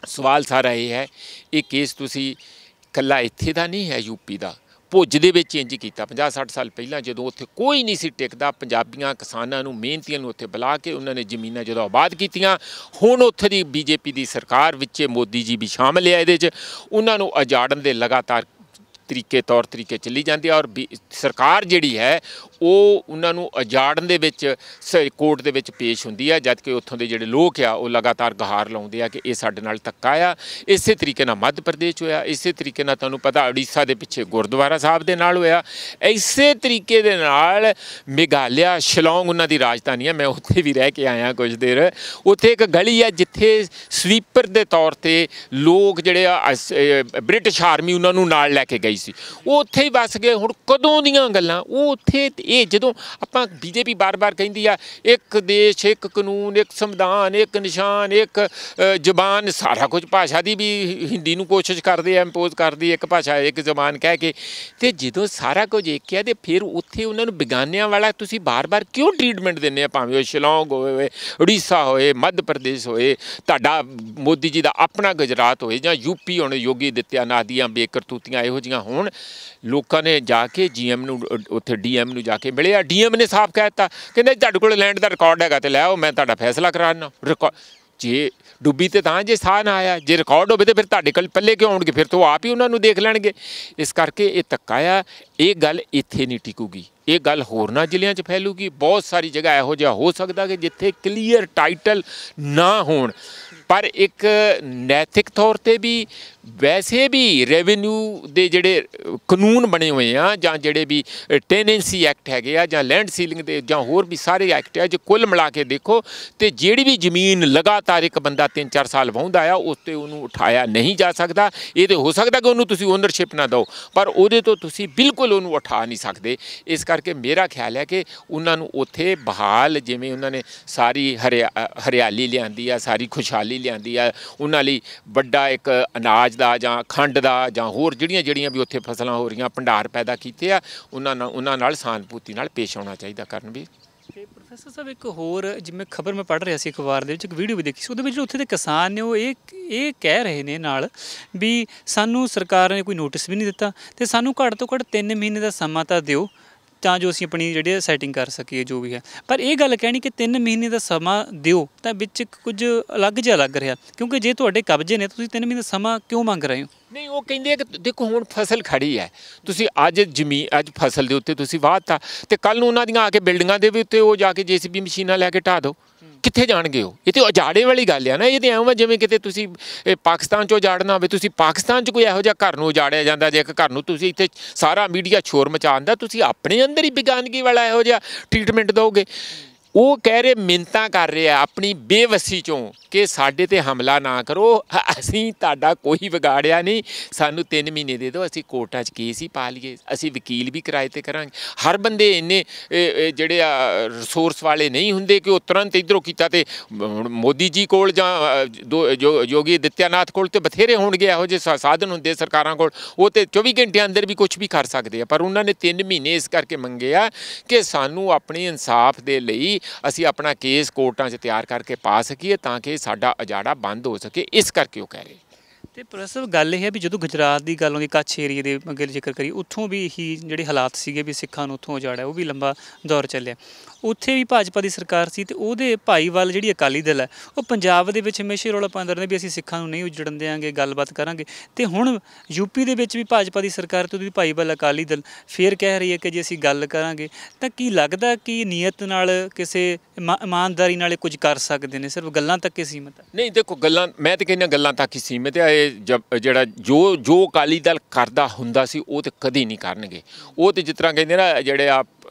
ਸਵਾਲ ਸਾਰਾ ਇਹ ਹੈ, ਇਹ ਕੇਸ ਤੁਸੀਂ ਇਕੱਲਾ ਇੱਥੇ ਦਾ ਨਹੀਂ ਹੈ, ਯੂਪੀ ਦਾ ਭੁੱਜ ਦੇ ਵਿੱਚ ਇੰਝ ਕੀਤਾ 50-60 ਸਾਲ ਪਹਿਲਾਂ, ਜਦੋਂ ਉੱਥੇ ਕੋਈ ਨਹੀਂ ਸੀ ਟਿਕਦਾ, ਪੰਜਾਬੀਆਂ ਕਿਸਾਨਾਂ ਨੂੰ ਮਿਹਨਤੀਆਂ ਨੂੰ ਉੱਥੇ ਬੁਲਾ ਕੇ ਉਹਨਾਂ ਨੇ ਜ਼ਮੀਨਾਂ ਜਦੋਂ ਆਬਾਦ ਕੀਤੀਆਂ। ਹੁਣ ਉੱਥੇ ਦੀ BJP ਦੀ ਸਰਕਾਰ ਵਿੱਚ ਮੋਦੀ ਜੀ ਵੀ ਸ਼ਾਮਲ ਹੈ ਇਹਦੇ 'ਚ, ਉਹਨਾਂ ਨੂੰ ਉਜਾੜਨ ਦੇ ਲਗਾਤਾਰ ਤੌਰ ਤਰੀਕੇ ਚੱਲੀ ਜਾਂਦੀ ਆ। ਔਰ ਸਰਕਾਰ ਜਿਹੜੀ ਹੈ ਉਹ ਉਹਨਾਂ ਨੂੰ ਉਜਾੜਨ ਦੇ ਵਿੱਚ ਕੋਰਟ ਦੇ ਵਿੱਚ ਪੇਸ਼ ਹੁੰਦੀ ਹੈ, ਜਦ ਕਿ ਉੱਥੋਂ ਦੇ ਜਿਹੜੇ ਲੋਕ ਆ ਉਹ ਲਗਾਤਾਰ ਗੁਹਾਰ ਲਾਉਂਦੇ ਆ ਕਿ ਇਹ ਸਾਡੇ ਨਾਲ ਧੱਕਾ ਆ। ਇਸੇ ਤਰੀਕੇ ਨਾਲ ਮੱਧ ਪ੍ਰਦੇਸ਼ ਹੋਇਆ, ਇਸੇ ਤਰੀਕੇ ਨਾਲ ਤੁਹਾਨੂੰ ਪਤਾ ਉੜੀਸਾ ਦੇ ਪਿੱਛੇ ਗੁਰਦੁਆਰਾ ਸਾਹਿਬ ਦੇ ਨਾਲ ਹੋਇਆ, ਇਸੇ ਤਰੀਕੇ ਦੇ ਨਾਲ ਮੇਘਾਲਿਆ ਸ਼ਿਲੌਂਗ ਉਹਨਾਂ ਦੀ ਰਾਜਧਾਨੀ ਹੈ, ਮੈਂ ਉੱਥੇ ਵੀ ਰਹਿ ਕੇ ਆਇਆ ਕੁਝ ਦੇਰ। ਉੱਥੇ ਇੱਕ ਗਲੀ ਹੈ ਜਿੱਥੇ ਸਵੀਪਰ ਦੇ ਤੌਰ 'ਤੇ ਲੋਕ ਜਿਹੜੇ ਆ ਬ੍ਰਿਟਿਸ਼ ਆਰਮੀ ਉਹਨਾਂ ਨੂੰ ਨਾਲ ਲੈ ਕੇ ਗਈ ਸੀ, ਉਹ ਉੱਥੇ ਹੀ ਵੱਸ ਗਏ। ਹੁਣ ਕਦੋਂ ਦੀਆਂ ਗੱਲਾਂ, ਉਹ ਉੱਥੇ ਇਹ ਜਦੋਂ ਆਪਾਂ BJP ਬਾਰ-ਬਾਰ ਕਹਿੰਦੀ ਆ ਇੱਕ ਦੇਸ਼ ਇੱਕ ਕਾਨੂੰਨ ਇੱਕ ਸੰਵਿਧਾਨ ਇੱਕ ਨਿਸ਼ਾਨ ਇੱਕ ਜ਼ਬਾਨ, ਸਾਰਾ ਕੁਝ ਭਾਸ਼ਾ ਦੀ ਵੀ ਹਿੰਦੀ ਨੂੰ ਕੋਸ਼ਿਸ਼ ਕਰਦੇ ਆ ਇੰਪੋਜ਼ ਕਰਦੀ, ਇੱਕ ਭਾਸ਼ਾ ਇੱਕ ਜ਼ਬਾਨ ਕਹਿ ਕੇ, ਅਤੇ ਜਦੋਂ ਸਾਰਾ ਕੁਝ ਇੱਕ ਹੈ, ਅਤੇ ਫਿਰ ਉੱਥੇ ਉਹਨਾਂ ਨੂੰ ਬੇਗਾਨਿਆਂ ਵਾਲਾ ਤੁਸੀਂ ਬਾਰ-ਬਾਰ ਕਿਉਂ ਟਰੀਟਮੈਂਟ ਦਿੰਦੇ ਆ? ਭਾਵੇਂ ਉਹ ਸ਼ਿਲੌਂਗ ਹੋਵੇ, ਉੜੀਸਾ ਹੋਏ, ਮੱਧ ਪ੍ਰਦੇਸ਼ ਹੋਏ, ਤੁਹਾਡਾ ਮੋਦੀ ਜੀ ਦਾ ਆਪਣਾ ਗੁਜਰਾਤ ਹੋਏ, ਜਾਂ UP ਹੁਣ ਯੋਗੀ ਆਦਿੱਤਿਆਨਾਥ ਦੀਆਂ ਬੇਕਰਤੂਤੀਆਂ ਇਹੋ ਜਿਹੀਆਂ ਹੋਣ। ਲੋਕਾਂ ਨੇ ਜਾ ਕੇ GM ਨੂੰ, ਉੱਥੇ DM ਨੂੰ ਜਾ ਕੇ ਮਿਲਿਆ, DM ਨੇ ਸਾਫ਼ ਕਹਿ ਦਿੱਤਾ, ਕਹਿੰਦੇ ਤੁਹਾਡੇ ਕੋਲ ਲੈਂਡ ਦਾ ਰਿਕਾਰਡ ਹੈਗਾ ਤੇ ਲੈ ਆਓ, ਮੈਂ ਤੁਹਾਡਾ ਫੈਸਲਾ ਕਰਾ ਦਿੰਦਾ। ਜੇ ਡੁੱਬੀ ਤੇ ਤਾਂ ਜੇ ਸਾਹ ਨਾ ਆਇਆ, ਜੇ ਰਿਕਾਰਡ ਹੋਵੇ ਤਾਂ ਫਿਰ ਤੁਹਾਡੇ ਕੋਲ ਪੱਲੇ ਕਿਉਂ ਆਉਣਗੇ? ਫਿਰ ਤੋਂ ਆਪ ਹੀ ਉਹਨਾਂ ਨੂੰ ਦੇਖ ਲੈਣਗੇ। ਇਸ ਕਰਕੇ ਇਹ ਧੱਕਾ ਆ, ਇਹ ਗੱਲ ਇੱਥੇ ਨਹੀਂ ਟਿਕੂਗੀ, ਇਹ ਗੱਲ ਹੋਰਨਾਂ ਜ਼ਿਲ੍ਹਿਆਂ 'ਚ ਫੈਲੂਗੀ। ਬਹੁਤ ਸਾਰੀ ਜਗ੍ਹਾ ਇਹੋ ਜਿਹਾ ਹੋ ਸਕਦਾ ਕਿ ਜਿੱਥੇ ਕਲੀਅਰ ਟਾਈਟਲ ਨਾ ਹੋਣ, ਪਰ ਇੱਕ ਨੈਤਿਕ ਤੌਰ 'ਤੇ ਵੀ ਵੈਸੇ ਵੀ ਰੈਵਨਿਊ ਦੇ ਜਿਹੜੇ ਕਾਨੂੰਨ ਬਣੇ ਹੋਏ ਆ, ਜਾਂ ਜਿਹੜੇ ਵੀ ਟੈਨੈਂਸੀ ਐਕਟ ਹੈਗੇ ਆ, ਜਾਂ ਲੈਂਡ ਸੀਲਿੰਗ ਦੇ, ਜਾਂ ਹੋਰ ਵੀ ਸਾਰੇ ਐਕਟ ਆ, ਜੇ ਕੁੱਲ ਮਿਲਾ ਕੇ ਦੇਖੋ ਤੇ ਜਿਹੜੀ ਵੀ ਜ਼ਮੀਨ ਲਗਾਤਾਰ ਇੱਕ ਬੰਦਾ 3-4 ਸਾਲ ਵਾਹੁੰਦਾ ਆ, ਉਸ 'ਤੇ ਉਹਨੂੰ ਉਠਾਇਆ ਨਹੀਂ ਜਾ ਸਕਦਾ। ਇਹ ਤਾਂ ਹੋ ਸਕਦਾ ਕਿ ਉਹਨੂੰ ਤੁਸੀਂ ਓਨਰਸ਼ਿਪ ਨਾ ਦਿਓ, ਪਰ ਉਹਦੇ ਤੋਂ ਤੁਸੀਂ ਬਿਲਕੁਲ ਉਹਨੂੰ ਉਠਾ ਨਹੀਂ ਸਕਦੇ। ਇਸ ਕਰਕੇ ਮੇਰਾ ਖਿਆਲ ਹੈ ਕਿ ਉਹਨਾਂ ਨੂੰ ਉੱਥੇ ਬਹਾਲ, ਜਿਵੇਂ ਉਹਨਾਂ ਨੇ ਸਾਰੀ ਹਰਿਆਲੀ ਲਿਆਂਦੀ ਆ, ਸਾਰੀ ਖੁਸ਼ਹਾਲੀ ਲਿਆਂਦੀ ਆ, ਉਹਨਾਂ ਲਈ ਵੱਡਾ ਇੱਕ ਅਨਾਜ ਦਾ ਜਾਂ ਖੰਡ ਦਾ ਜਾਂ ਹੋਰ ਜਿਹੜੀਆਂ ਵੀ ਉੱਥੇ ਫਸਲਾਂ ਹੋ ਰਹੀਆਂ, ਭੰਡਾਰ ਪੈਦਾ ਕੀਤੇ ਆ, ਉਹਨਾਂ ਨਾਲ ਸਹਾਨੁਭੂਤੀ ਨਾਲ ਪੇਸ਼ ਆਉਣਾ ਚਾਹੀਦਾ। ਕਰਨ ਵੀ ਤੇ ਪ੍ਰੋਫੈਸਰ ਸਾਹਿਬ ਇੱਕ ਹੋਰ ਜਿਵੇਂ ਖਬਰ ਮੈਂ ਪੜ੍ਹ ਰਿਹਾ ਸੀ ਅਖਬਾਰ ਦੇ ਵਿੱਚ, ਇੱਕ ਵੀਡੀਓ ਵੀ ਦੇਖੀ ਸੀ, ਉਹਦੇ ਵਿੱਚ ਉੱਥੇ ਦੇ ਕਿਸਾਨ ਨੇ ਉਹ ਇਹ ਕਹਿ ਰਹੇ ਨੇ ਨਾਲ ਵੀ ਸਾਨੂੰ ਸਰਕਾਰ ਨੇ ਕੋਈ ਨੋਟਿਸ ਵੀ ਨਹੀਂ ਦਿੱਤਾ, ਅਤੇ ਸਾਨੂੰ ਘੱਟ ਤੋਂ ਘੱਟ 3 ਮਹੀਨੇ ਦਾ ਸਮਾਂ ਤਾਂ ਦਿਓ, ਤਾਂ ਜੋ ਅਸੀਂ ਆਪਣੀ ਜਿਹੜੀ ਸੈਟਿੰਗ ਕਰ ਸਕੀਏ ਜੋ ਵੀ ਹੈ। ਪਰ ਇਹ ਗੱਲ ਕਹਿਣੀ ਕਿ 3 ਮਹੀਨੇ ਦਾ ਸਮਾਂ ਦਿਓ ਤਾਂ ਵਿੱਚ ਕੁਝ ਅਲੱਗ ਜਿਹਾ ਲੱਗ ਰਿਹਾ, ਕਿਉਂਕਿ ਜੇ ਤੁਹਾਡੇ ਕਬਜ਼ੇ ਨੇ ਤੁਸੀਂ 3 ਮਹੀਨੇ ਸਮਾਂ ਕਿਉਂ ਮੰਗ ਰਹੇ ਹੋ? ਨਹੀਂ, ਉਹ ਕਹਿੰਦੇ ਆ ਕਿ ਦੇਖੋ ਹੁਣ ਫਸਲ ਖੜੀ ਹੈ, ਤੁਸੀਂ ਅੱਜ ਅੱਜ ਫਸਲ ਦੇ ਉੱਤੇ ਤੁਸੀਂ ਵਾਹਤਾ ਤੇ ਕੱਲ ਨੂੰ ਉਹਨਾਂ ਦੀਆਂ ਆ ਕੇ ਬਿਲਡਿੰਗਾਂ ਦੇ ਵੀ ਉੱਤੇ ਉਹ ਜਾ ਕੇ JCB ਮਸ਼ੀਨਾਂ ਲੈ ਕੇ ਢਾਹ ਦਿਓ, ਕਿੱਥੇ ਜਾਣਗੇ ਉਹ? ਇਹ ਤੇ ਉਜਾੜੇ ਵਾਲੀ ਗੱਲ ਆ ਨਾ। ਇਹ ਤੇ ਐਵੇਂ ਜਿਵੇਂ ਕਿਤੇ ਤੁਸੀਂ ਪਾਕਿਸਤਾਨ 'ਚ ਉਜਾੜਨਾ ਹੋਵੇ, ਤੁਸੀਂ ਪਾਕਿਸਤਾਨ 'ਚ ਕੋਈ ਇਹੋ ਜਿਹਾ ਘਰ ਨੂੰ ਉਜਾੜਿਆ ਜਾਂਦਾ, ਜੇ ਇੱਕ ਘਰ ਨੂੰ ਤੁਸੀਂ ਇੱਥੇ ਸਾਰਾ ਮੀਡੀਆ ਸ਼ੋਰ ਮਚਾਉਂਦਾ, ਤੁਸੀਂ ਆਪਣੇ ਅੰਦਰ ਹੀ ਵਿਗਿਆਨਗੀ ਵਾਲਾ ਇਹੋ ਜਿਹਾ ਟ੍ਰੀਟਮੈਂਟ ਦਿਓਗੇ। ਉਹ ਕਹਿ ਰਹੇ, ਮਿੰਨਤਾਂ ਕਰ ਰਹੇ ਆ ਆਪਣੀ ਬੇਵੱਸੀ 'ਚੋਂ ਕਿ ਸਾਡੇ 'ਤੇ ਹਮਲਾ ਨਾ ਕਰੋ, ਅਸੀਂ ਤੁਹਾਡਾ ਕੋਈ ਵਿਗਾੜਿਆ ਨਹੀਂ, ਸਾਨੂੰ 3 ਮਹੀਨੇ ਦੇ ਦਿਓ, ਅਸੀਂ ਕੋਰਟਾਂ 'ਚ ਕੇਸ ਹੀ ਪਾ ਲਈਏ, ਅਸੀਂ ਵਕੀਲ ਵੀ ਕਿਰਾਏ 'ਤੇ ਕਰਾਂਗੇ। ਹਰ ਬੰਦੇ ਇੰਨੇ ਜਿਹੜੇ ਆ ਰਿਸੋਰਸ ਵਾਲੇ ਨਹੀਂ ਹੁੰਦੇ ਕਿ ਉਹ ਤੁਰੰਤ ਇੱਧਰੋਂ ਕੀਤਾ। ਤੇ ਮੋਦੀ ਜੀ ਕੋਲ ਜਾਂ ਯੋਗੀ ਆਦਿੱਤਿਆਨਾਥ ਕੋਲ ਤੇ ਬਥੇਰੇ ਹੋਣਗੇ ਇਹੋ ਜਿਹੇ ਸਾਧਨ ਹੁੰਦੇ ਸਰਕਾਰਾਂ ਕੋਲ, ਉਹ ਤੇ 24 ਘੰਟਿਆਂ ਅੰਦਰ ਵੀ ਕੁਝ ਵੀ ਕਰ ਸਕਦੇ ਆ। ਪਰ ਉਹਨਾਂ ਨੇ 3 ਮਹੀਨੇ ਇਸ ਕਰਕੇ ਮੰਗੇ ਆ ਕਿ ਸਾਨੂੰ ਆਪਣੇ ਇਨਸਾਫ ਦੇ ਲਈ ਅਸੀਂ ਆਪਣਾ ਕੇਸ ਕੋਰਟਾਂ 'ਚ ਤਿਆਰ ਕਰਕੇ ਪਾ ਸਕੀਏ ਤਾਂ ਕਿ ਸਾਡਾ ਉਜਾੜਾ ਬੰਦ ਹੋ ਸਕੇ। ਇਸ ਕਰਕੇ ਉਹ ਕਹਿ ਰਹੇ। ਤੇ ਪ੍ਰੋਫੈਸਰ ਗੱਲ ਇਹ ਹੈ ਵੀ ਜਦੋਂ ਗੁਜਰਾਤ ਦੀ ਗੱਲ ਆਉਂਦੀ, ਕੱਛ ਏਰੀਏ ਦੇ ਅੱਗੇ ਜ਼ਿਕਰ ਕਰੀ, ਉੱਥੋਂ ਵੀ ਇਹੀ ਜਿਹੜੇ ਹਾਲਾਤ ਸੀਗੇ ਵੀ ਸਿੱਖਾਂ ਨੂੰ ਉੱਥੋਂ ਉਜਾੜਿਆ, ਉਹ ਵੀ ਲੰਬਾ ਦੌਰ ਚੱਲਿਆ। ਉੱਥੇ ਵੀ ਭਾਜਪਾ ਦੀ ਸਰਕਾਰ ਸੀ ਤੇ ਉਹਦੇ ਭਾਈਵਾਲ ਜਿਹੜੀ ਅਕਾਲੀ ਦਲ ਹੈ ਉਹ ਪੰਜਾਬ ਦੇ ਵਿੱਚ ਹਮੇਸ਼ਾ ਰੌਲਾ ਪਾਉਂਦੇ ਰਹਿੰਦੇ ਵੀ ਅਸੀਂ ਸਿੱਖਾਂ ਨੂੰ ਨਹੀਂ ਉਜੜਨ ਦਿਆਂਗੇ, ਗੱਲਬਾਤ ਕਰਾਂਗੇ। ਤੇ ਹੁਣ ਯੂਪੀ ਦੇ ਵਿੱਚ ਵੀ ਭਾਜਪਾ ਦੀ ਸਰਕਾਰ ਤੇ ਉਹਦੀ ਭਾਈਵਾਲ ਅਕਾਲੀ ਦਲ ਫੇਰ ਕਹਿ ਰਹੀ ਹੈ ਕਿ ਜੇ ਅਸੀਂ ਗੱਲ ਕਰਾਂਗੇ ਤਾਂ ਕੀ ਲੱਗਦਾ ਕਿ ਨੀਅਤ ਨਾਲ ਕਿਸੇ ਇਮਾਨਦਾਰੀ ਨਾਲ ਕੁਝ ਕਰ ਸਕਦੇ ਨੇ, ਸਿਰਫ ਗੱਲਾਂ ਤੱਕ ਹੀ ਸੀਮਤ ਹੈ? ਨਹੀਂ ਦੇਖੋ, ਗੱਲਾਂ ਮੈਂ ਤਾਂ ਕਹਿੰਦਾ ਗੱਲਾਂ ਤੱਕ ਹੀ ਸੀਮਿਤ ਹੈ। ਇਹ ਜਿਹੜਾ ਜੋ ਅਕਾਲੀ ਦਲ ਕਰਦਾ ਹੁੰਦਾ ਸੀ ਉਹ ਤੇ ਕਦੀ ਨਹੀਂ ਕਰਨਗੇ। ਉਹ ਤੇ ਜਿਸ ਤਰ੍ਹਾਂ ਕਹਿੰਦੇ ਨਾ, ਜਿਹੜੇ ਆ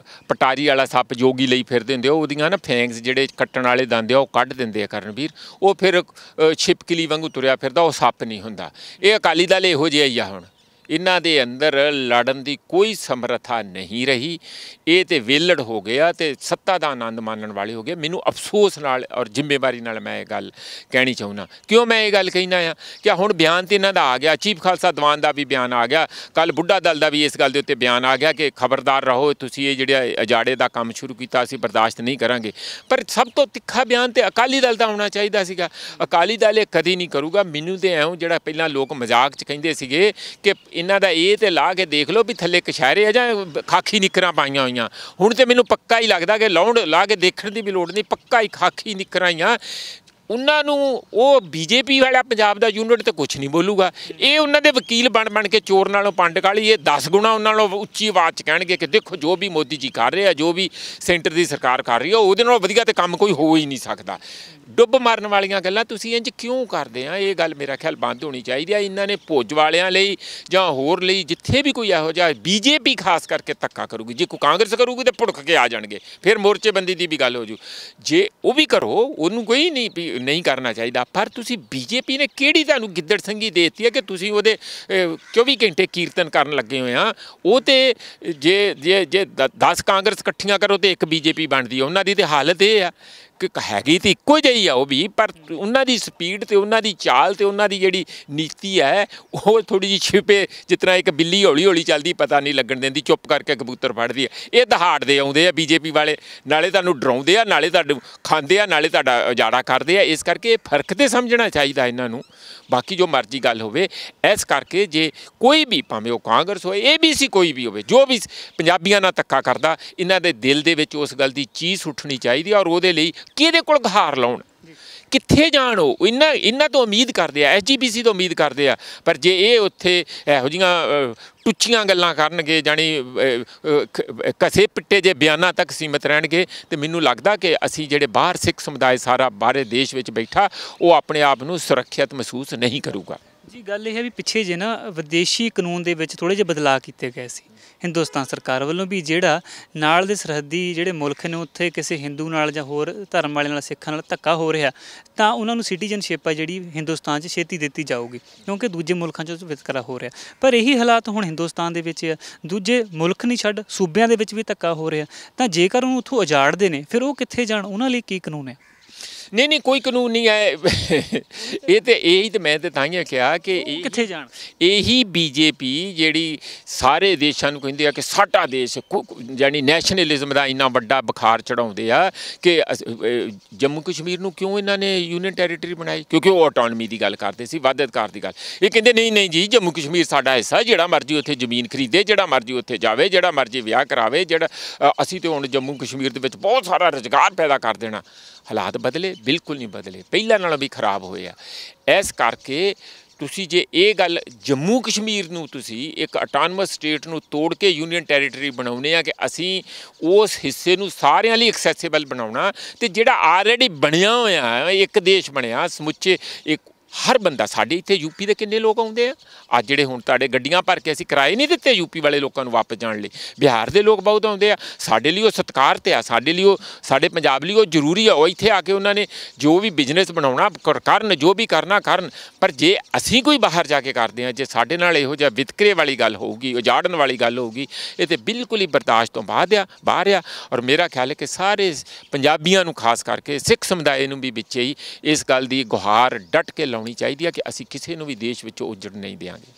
ਪਟਾਰੀ ਵਾਲਾ ਸੱਪ ਜੋਗੀ ਲਈ ਫਿਰਦੇ ਹੁੰਦੇ, ਉਹਦੀਆਂ ਨਾ ਫੈਂਗਸ ਜਿਹੜੇ ਕੱਟਣ ਵਾਲੇ ਦੰਦ ਆ ਉਹ ਕੱਢ ਦਿੰਦੇ ਆ ਕਰਨਵੀਰ, ਉਹ ਫਿਰ ਛਿਪਕਲੀ ਵਾਂਗੂ ਤੁਰਿਆ ਫਿਰਦਾ, ਉਹ ਸੱਪ ਨਹੀਂ ਹੁੰਦਾ। ਇਹ ਅਕਾਲੀ ਦਲ ਇਹੋ ਜਿਹਾ ਹੀ ਆ। ਹੁਣ ਇਹਨਾਂ ਦੇ ਅੰਦਰ ਲੜਨ ਦੀ ਕੋਈ ਸਮਰੱਥਾ ਨਹੀਂ ਰਹੀ। ਇਹ ਤੇ ਵਿਹਲੜ ਹੋ ਗਿਆ ਤੇ ਸੱਤਾ ਦਾ ਆਨੰਦ ਮਾਣਨ ਵਾਲੇ ਹੋ ਗਏ। ਮੈਨੂੰ ਅਫਸੋਸ ਨਾਲ ਔਰ ਜ਼ਿੰਮੇਵਾਰੀ ਨਾਲ ਮੈਂ ਇਹ ਗੱਲ ਕਹਿਣੀ ਚਾਹੁੰਦਾ। ਕਿਉਂ ਮੈਂ ਇਹ ਗੱਲ ਕਹਿਣਾ ਆ ਕਿ ਹੁਣ ਬਿਆਨ ਤੇ ਇਹਨਾਂ ਦਾ ਆ ਗਿਆ, ਚੀਫ ਖਾਲਸਾ ਦੀਵਾਨ ਦਾ ਵੀ ਬਿਆਨ ਆ ਗਿਆ, ਕੱਲ੍ਹ ਬੁੱਢਾ ਦਲ ਦਾ ਵੀ ਇਸ ਗੱਲ ਦੇ ਉੱਤੇ ਬਿਆਨ ਆ ਗਿਆ ਕਿ ਖਬਰਦਾਰ ਰਹੋ, ਤੁਸੀਂ ਇਹ ਜਿਹੜਾ ਉਜਾੜੇ ਦਾ ਕੰਮ ਸ਼ੁਰੂ ਕੀਤਾ ਅਸੀਂ ਬਰਦਾਸ਼ਤ ਨਹੀਂ ਕਰਾਂਗੇ। ਪਰ ਸਭ ਤੋਂ ਤਿੱਖਾ ਬਿਆਨ ਤੇ ਅਕਾਲੀ ਦਲ ਦਾ ਹੋਣਾ ਚਾਹੀਦਾ ਸੀਗਾ। ਅਕਾਲੀ ਦਲ ਇਹ ਕਦੀ ਨਹੀਂ ਕਰੂਗਾ। ਮੈਨੂੰ ਤੇ ਐਉਂ ਜਿਹੜਾ ਪਹਿਲਾਂ ਲੋਕ ਮਜ਼ਾਕ 'ਚ ਕਹਿੰਦੇ ਸੀਗੇ ਕਿ ਇਹਨਾਂ ਦਾ ਇਹ ਤੇ ਲਾ ਕੇ ਦੇਖ ਲਓ ਵੀ ਥੱਲੇ ਕਛਹਿਰੇ ਆ ਜਾਂ ਖਾਕੀ ਨਿੱਕਰਾਂ ਪਾਈਆਂ ਹੋਈਆਂ, ਹੁਣ ਤੇ ਮੈਨੂੰ ਪੱਕਾ ਹੀ ਲੱਗਦਾ ਕਿ ਲਾ ਕੇ ਦੇਖਣ ਦੀ ਵੀ ਲੋੜ ਨਹੀਂ, ਪੱਕਾ ਹੀ ਖਾਕੀ ਨਿੱਕਰਾਂ ਹੀ ਆ। ਉਹਨਾਂ ਨੂੰ ਉਹ BJP ਵਾਲਾ ਪੰਜਾਬ ਦਾ ਯੂਨਿਟ ਤੇ ਕੁਛ ਨਹੀਂ ਬੋਲੂਗਾ। ਇਹ ਉਹਨਾਂ ਦੇ ਵਕੀਲ ਬਣ ਕੇ ਚੋਰ ਨਾਲੋਂ ਪੰਡ ਕਾਲੀ, ਇਹ 10 ਗੁਣਾ ਉਹਨਾਂ ਨਾਲੋਂ ਉੱਚੀ ਆਵਾਜ਼ 'ਚ ਕਹਿਣਗੇ ਕਿ ਦੇਖੋ ਜੋ ਵੀ ਮੋਦੀ ਜੀ ਕਰ ਰਹੇ ਆ, ਜੋ ਵੀ ਸੈਂਟਰ ਦੀ ਸਰਕਾਰ ਕਰ ਰਹੀ ਆ, ਉਹਦੇ ਨਾਲੋਂ ਵਧੀਆ ਤੇ ਕੰਮ ਕੋਈ ਹੋ ਹੀ ਨਹੀਂ ਸਕਦਾ। ਡੁੱਬ ਮਾਰਨ ਵਾਲੀਆਂ ਗੱਲਾਂ ਤੁਸੀਂ ਇੰਝ ਕਿਉਂ ਕਰਦੇ ਆ? ਇਹ ਗੱਲ ਮੇਰਾ ਖਿਆਲ ਬੰਦ ਹੋਣੀ ਚਾਹੀਦੀ ਆ। ਇਹਨਾਂ ਨੇ ਭੁੱਜ ਵਾਲਿਆਂ ਲਈ ਜਾਂ ਹੋਰ ਲਈ ਜਿੱਥੇ ਵੀ ਕੋਈ ਇਹੋ ਜਿਹਾ BJP ਖਾਸ ਕਰਕੇ ਧੱਕਾ ਕਰੂਗੀ, ਜੇ ਕੋਈ ਕਾਂਗਰਸ ਕਰੂਗੀ ਤਾਂ ਭੁੜਕ ਕੇ ਆ ਜਾਣਗੇ, ਫਿਰ ਮੋਰਚੇਬੰਦੀ ਦੀ ਵੀ ਗੱਲ ਹੋ ਜੂ। ਜੇ ਉਹ ਵੀ ਕਰੋ, ਉਹਨੂੰ ਕੋਈ ਨਹੀਂ ਕਰਨਾ ਚਾਹੀਦਾ। ਪਰ ਤੁਸੀਂ BJP ਨੇ ਕਿਹੜੀ ਤੁਹਾਨੂੰ ਗਿੱਦੜ ਸੰਗੀ ਦੇ ਦਿੱਤੀ ਹੈ ਕਿ ਤੁਸੀਂ ਉਹਦੇ 24 ਘੰਟੇ ਕੀਰਤਨ ਕਰਨ ਲੱਗੇ ਹੋਏ ਆ? ਉਹ ਤੇ ਜੇ 10 ਕਾਂਗਰਸ ਇਕੱਠੀਆਂ ਕਰੋ ਤੇ ਇੱਕ BJP ਬਣਦੀ ਹੈ। ਉਹਨਾਂ ਦੀ ਤੇ ਹਾਲਤ ਇਹ ਆ ਕਿ ਹੈਗੀ ਤਾਂ ਇੱਕੋ ਜਿਹੀ ਆ ਉਹ ਵੀ, ਪਰ ਉਹਨਾਂ ਦੀ ਸਪੀਡ ਤੇ ਉਹਨਾਂ ਦੀ ਚਾਲ ਤੇ ਉਹਨਾਂ ਦੀ ਜਿਹੜੀ ਨੀਤੀ ਹੈ ਉਹ ਥੋੜ੍ਹੀ ਜਿਹੀ ਛਿਪੇ, ਜਿਸ ਤਰ੍ਹਾਂ ਇੱਕ ਬਿੱਲੀ ਹੌਲੀ ਹੌਲੀ ਚੱਲਦੀ, ਪਤਾ ਨਹੀਂ ਲੱਗਣ ਦਿੰਦੀ, ਚੁੱਪ ਕਰਕੇ ਕਬੂਤਰ ਫੜਦੀ ਹੈ। ਇਹ ਦਹਾੜਦੇ ਆਉਂਦੇ ਆ BJP ਵਾਲੇ, ਨਾਲੇ ਤੁਹਾਨੂੰ ਡਰਾਉਂਦੇ ਆ, ਨਾਲੇ ਤੁਹਾਨੂੰ ਖਾਂਦੇ ਆ, ਨਾਲੇ ਤੁਹਾਡਾ ਉਜਾੜਾ ਕਰਦੇ ਆ। ਇਸ ਕਰਕੇ ਇਹ ਫਰਕ ਤੇ ਸਮਝਣਾ ਚਾਹੀਦਾ ਇਹਨਾਂ ਨੂੰ। ਬਾਕੀ ਜੋ ਮਰਜ਼ੀ ਗੱਲ ਹੋਵੇ, ਇਸ ਕਰਕੇ ਜੇ ਕੋਈ ਵੀ, ਭਾਵੇਂ ਉਹ ਕਾਂਗਰਸ ਹੋਵੇ, ABC ਕੋਈ ਵੀ ਹੋਵੇ, ਜੋ ਵੀ ਪੰਜਾਬੀਆਂ ਨਾਲ ਧੱਕਾ ਕਰਦਾ, ਇਹਨਾਂ ਦੇ ਦਿਲ ਦੇ ਵਿੱਚ ਉਸ ਗੱਲ ਦੀ ਚੀਸ ਉੱਠਣੀ ਚਾਹੀਦੀ ਔਰ ਉਹਦੇ ਲਈ ਕਿਹਦੇ ਕੋਲ ਗੁਹਾਰ ਲਾਉਣ, ਕਿੱਥੇ ਜਾਣ। ਉਹ ਇਹਨਾਂ ਤੋਂ ਉਮੀਦ ਕਰਦੇ ਆ, SGPC ਤੋਂ ਉਮੀਦ ਕਰਦੇ ਆ। ਪਰ ਜੇ ਇਹ ਉੱਥੇ ਇਹੋ ਜਿਹੀਆਂ ਟੁੱਚੀਆਂ ਗੱਲਾਂ ਕਰਨਗੇ, ਜਾਣੀ ਕਸੇ ਪਿੱਟੇ ਜੇ ਬਿਆਨਾਂ ਤੱਕ ਸੀਮਤ ਰਹਿਣਗੇ, ਤੇ ਮੈਨੂੰ ਲੱਗਦਾ ਕਿ ਅਸੀਂ ਜਿਹੜੇ ਬਾਹਰ ਸਿੱਖ ਸਮੁਦਾਇ ਸਾਰਾ ਬਾਹਰੇ ਦੇਸ਼ ਵਿੱਚ ਬੈਠਾ, ਉਹ ਆਪਣੇ ਆਪ ਨੂੰ ਸੁਰੱਖਿਅਤ ਮਹਿਸੂਸ ਨਹੀਂ ਕਰੂਗਾ। ਜੀ ਗੱਲ ਇਹ ਹੈ ਵੀ ਪਿੱਛੇ ਜੇ ਨਾ ਵਿਦੇਸ਼ੀ ਕਾਨੂੰਨ ਦੇ ਵਿੱਚ ਥੋੜ੍ਹੇ ਜਿਹੇ ਬਦਲਾਅ ਕੀਤੇ ਗਏ ਸੀ ਹਿੰਦੁਸਤਾਨ ਸਰਕਾਰ ਵੱਲੋਂ ਵੀ, ਜਿਹੜਾ ਨਾਲ ਦੇ ਸਰਹੱਦੀ ਜਿਹੜੇ ਮੁਲਕ ਨੇ ਉੱਥੇ ਕਿਸੇ ਹਿੰਦੂ ਨਾਲ ਜਾਂ ਹੋਰ ਧਰਮ ਵਾਲੇ ਨਾਲ, ਸਿੱਖਾਂ ਨਾਲ ਧੱਕਾ ਹੋ ਰਿਹਾ ਤਾਂ ਉਹਨਾਂ ਨੂੰ ਸਿਟੀਜ਼ਨਸ਼ਿਪ ਆ ਜਿਹੜੀ ਹਿੰਦੁਸਤਾਨ 'ਚ ਛੇਤੀ ਦਿੱਤੀ ਜਾਊਗੀ, ਕਿਉਂਕਿ ਦੂਜੇ ਮੁਲਕਾਂ 'ਚ ਵਿਤਕਰਾ ਹੋ ਰਿਹਾ। ਪਰ ਇਹੀ ਹਾਲਾਤ ਹੁਣ ਹਿੰਦੁਸਤਾਨ ਦੇ ਵਿੱਚ ਆ, ਦੂਜੇ ਮੁਲਕ ਨਹੀਂ ਛੱਡ ਸੂਬਿਆਂ ਦੇ ਵਿੱਚ ਵੀ ਧੱਕਾ ਹੋ ਰਿਹਾ। ਤਾਂ ਜੇਕਰ ਉਹਨੂੰ ਉੱਥੋਂ ਉਜਾੜਦੇ ਨੇ ਫਿਰ ਉਹ ਕਿੱਥੇ ਜਾਣ? ਉਹਨਾਂ ਲਈ ਕੀ ਕਾਨੂੰਨ ਹੈ? नहीं कोई कानून नहीं है। ये तो यही तो मैं तो ताइयां कहा कि कित्थे जाण यही बीजेपी जिहड़ी सारे देशां नूं कहिंदी आ कि साडा देश यानी नैशनलिज्म का इन्ना वड्डा बुखार चढ़ाउंदे आ कि जम्मू कश्मीर नूं क्यों इन्हां ने यूनियन टैरीटरी बनाई, क्योंकि वो ऑटोनमी की गल करते सी, वाध अधिकार की गल। ये कहंदे नहीं जी जम्मू कश्मीर साडा हिस्सा, जिहड़ा मर्जी उत्थे जमीन खरीदे, जिहड़ा मर्जी उत्थे जावे, जिहड़ा मर्जी विआह करावे, जिहड़ा असीं ते हुण जम्मू कश्मीर दे विच बहुत सारा रोजगार पैदा कर देना। हालात बदले? बिल्कुल नहीं बदले, पहलां नालों भी खराब होए आ। इस करके तुसी जे ये गल जम्मू कश्मीर नूं तुसी एक अटानमस स्टेट नूं तोड़ के यूनियन टैरीटरी बनाउने आ कि असीं उस हिस्से नूं सारिਆਂ ਲਈ एक्सैसिबल बनाउणा, ते जिहड़ा आलरेडी बनिया होया एक देश बनिया समुचे एक हर बंदा। साडे इत्थे यूपी के किन्ने लोग आउंदे आ, अज जिहड़े हुण तुहाडे गड्डियां भर के असीं किराए नहीं दित्ते यूपी वाले लोगों नूं वापस जाण लई, बिहार दे लोग बहुत आउंदे आ। साडे लई ओह सत्कार ते आ, साडे लई ओह साडे पंजाब लई ओह जरूरी आ। ओह इत्थे आके उन्हां ने जो भी बिजनेस बनाउणा करन, जो भी करना करन। पर जे असीं कोई बाहर जाके करदे आ, जे साडे नाल इहो जिहा वितकरे वाली गल होऊगी, उजाड़न वाली गल होऊगी, ये तो बिल्कुल ही बर्दाश्त तो बाहर आ। और मेरा ख्याल है कि सारे पंजाबियां नूं खास करके सिख समुदाय नूं भी विच ही इस गल दी गुहार डट के लाउणी चाहिदी है कि असीं किसी नूं भी देश विचों उजड़ नहीं देंगे।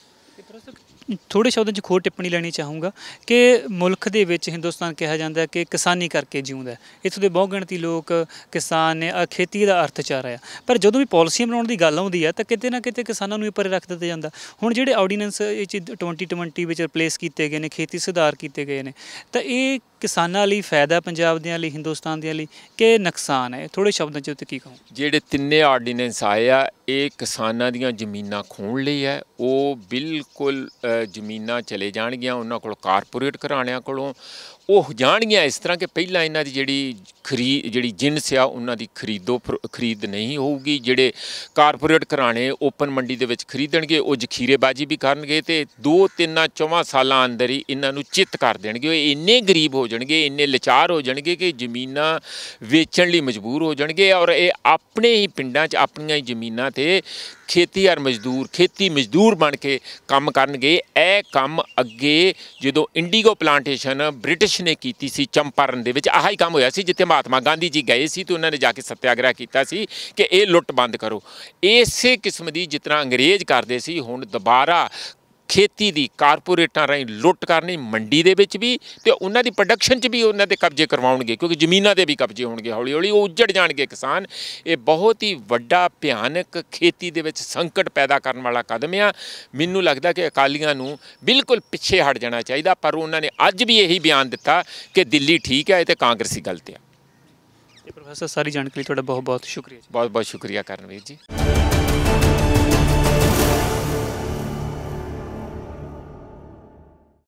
थोड़े शब्दों 'ਚ एक होर टिप्पणी ਲੈਣੀ ਚਾਹੂੰਗਾ कि मुल्क ਦੇ ਵਿੱਚ हिंदुस्तान कहा जाता है कि किसानी करके ਜਿਉਂਦਾ। ਇੱਥੋਂ ਦੇ ਬਹੁ ਗਿਣਤੀ ਲੋਕ किसान ने, खेती ਦਾ ਅਰਥਚਾਰਾ ਆ। ਪਰ ਜਦੋਂ ਵੀ ਪਾਲਿਸੀਆਂ ਬਣਾਉਣ ਦੀ ਗੱਲ ਆਉਂਦੀ ਆ ਤਾਂ ਕਿਤੇ ਨਾ ਕਿਤੇ ਕਿਸਾਨਾਂ ਨੂੰ ਵੀ ਪਰੇ ਰੱਖ ਦਿੱਤਾ ਜਾਂਦਾ। ਹੁਣ ਜਿਹੜੇ ਆਰਡੀਨੈਂਸ ਇਹ 'ਚ 2020 ਵਿੱਚ ਰਿਪਲੇਸ ਕੀਤੇ ਗਏ ਨੇ, ਖੇਤੀ ਸੁਧਾਰ ਕੀਤੇ ਗਏ ਨੇ, ਤਾਂ ਇਹ ਕਿਸਾਨਾਂ ਲਈ ਫਾਇਦਾ, ਪੰਜਾਬ ਦਿਆਂ ਲਈ, ਹਿੰਦੁਸਤਾਨ ਦਿਆਂ ਲਈ ਕਿ ਨੁਕਸਾਨ ਹੈ? ਥੋੜ੍ਹੇ ਸ਼ਬਦਾਂ 'ਚ ਉੱਤੇ ਕੀ ਕਹੂੰ? ਜਿਹੜੇ ਤਿੰਨੇ ਆਰਡੀਨੈਂਸ ਆਏ ਆ ਇਹ ਕਿਸਾਨਾਂ ਦੀਆਂ ਜ਼ਮੀਨਾਂ ਖੋਹਣ ਲਈ ਹੈ। ਉਹ ਬਿਲਕੁਲ ਜ਼ਮੀਨਾਂ ਚਲੇ ਜਾਣਗੀਆਂ ਉਹਨਾਂ ਕੋਲ, ਕਾਰਪੋਰੇਟ ਘਰਾਣਿਆਂ ਕੋਲੋਂ। ਉਹ ਜਾਣਗੀਆਂ ਇਸ ਤਰ੍ਹਾਂ ਕਿ ਪਹਿਲਾਂ ਇਹਨਾਂ ਦੀ ਜਿਹੜੀ ਜਿਨਸ ਆ ਉਹਨਾਂ ਦੀ ਖਰੀਦ ਨਹੀਂ ਹੋਊਗੀ। ਜਿਹੜੇ ਕਾਰਪੋਰੇਟ ਘਰਾਣੇ ਓਪਨ ਮੰਡੀ ਦੇ ਵਿੱਚ ਖਰੀਦਣਗੇ ਉਹ ਜ਼ਖੀਰੇਬਾਜ਼ੀ ਵੀ ਕਰਨਗੇ ਅਤੇ 2-3-4 ਸਾਲਾਂ ਅੰਦਰ ਹੀ ਇਹਨਾਂ ਨੂੰ ਚਿੱਤ ਕਰ ਦੇਣਗੇ। ਉਹ ਇੰਨੇ ਗਰੀਬ ਹੋ ਜਾਣਗੇ, ਇੰਨੇ ਲਾਚਾਰ ਹੋ ਜਾਣਗੇ ਕਿ ਜ਼ਮੀਨਾਂ ਵੇਚਣ ਲਈ ਮਜਬੂਰ ਹੋ ਜਾਣਗੇ। ਔਰ ਇਹ ਆਪਣੇ ਹੀ ਪਿੰਡਾਂ 'ਚ ਆਪਣੀਆਂ ਹੀ ਜ਼ਮੀਨਾਂ 'ਤੇ ਖੇਤੀ ਮਜ਼ਦੂਰ ਬਣ ਕੇ ਕੰਮ ਕਰਨਗੇ। ਇਹ ਕੰਮ ਅੱਗੇ ਜਦੋਂ ਇੰਡੀਗੋ ਪਲਾਂਟੇਸ਼ਨ ਬ੍ਰਿਟਿਸ਼ ਨੇ ਕੀਤੀ ਸੀ ਚੰਪਾਰਨ ਦੇ ਵਿੱਚ, ਆਹ ਹੀ ਕੰਮ ਹੋਇਆ ਸੀ ਜਿੱਥੇ ਮਹਾਤਮਾ ਗਾਂਧੀ ਜੀ ਗਏ ਸੀ ਅਤੇ ਉਹਨਾਂ ਨੇ ਜਾ ਕੇ ਸੱਤਿਆਗ੍ਰਹਿ ਕੀਤਾ ਸੀ ਕਿ ਇਹ ਲੁੱਟ ਬੰਦ ਕਰੋ। ਇਸੇ ਕਿਸਮ ਦੀ ਜਿਸ ਤਰ੍ਹਾਂ ਅੰਗਰੇਜ਼ ਕਰਦੇ ਸੀ, ਹੁਣ ਦੁਬਾਰਾ ਖੇਤੀ ਦੀ ਕਾਰਪੋਰੇਟਾਂ ਰਾਹੀਂ ਲੁੱਟ ਕਰਨੀ, ਮੰਡੀ ਦੇ ਵਿੱਚ ਵੀ ਅਤੇ ਉਹਨਾਂ ਦੀ ਪ੍ਰੋਡਕਸ਼ਨ 'ਚ ਵੀ ਉਹਨਾਂ ਦੇ ਕਬਜ਼ੇ ਕਰਵਾਉਣਗੇ, ਕਿਉਂਕਿ ਜ਼ਮੀਨਾਂ ਦੇ ਵੀ ਕਬਜ਼ੇ ਹੋਣਗੇ। ਹੌਲੀ ਹੌਲੀ ਉਹ ਉੱਜੜ ਜਾਣਗੇ ਕਿਸਾਨ। ਇਹ ਬਹੁਤ ਹੀ ਵੱਡਾ ਭਿਆਨਕ ਖੇਤੀ ਦੇ ਵਿੱਚ ਸੰਕਟ ਪੈਦਾ ਕਰਨ ਵਾਲਾ ਕਦਮ ਆ। ਮੈਨੂੰ ਲੱਗਦਾ ਕਿ ਅਕਾਲੀਆਂ ਨੂੰ ਬਿਲਕੁਲ ਪਿੱਛੇ ਹਟ ਜਾਣਾ ਚਾਹੀਦਾ, ਪਰ ਉਹਨਾਂ ਨੇ ਅੱਜ ਵੀ ਇਹੀ ਬਿਆਨ ਦਿੱਤਾ ਕਿ ਦਿੱਲੀ ਠੀਕ ਹੈ ਅਤੇ ਕਾਂਗਰਸੀ ਗਲਤ ਆ। ਪ੍ਰੋਫੈਸਰ ਸਾਰੀ ਜਾਣਕਾਰੀ ਤੁਹਾਡਾ ਬਹੁਤ ਬਹੁਤ ਸ਼ੁਕਰੀਆ। ਬਹੁਤ ਬਹੁਤ ਸ਼ੁਕਰੀਆ ਕਰਨਵੀਰ ਜੀ।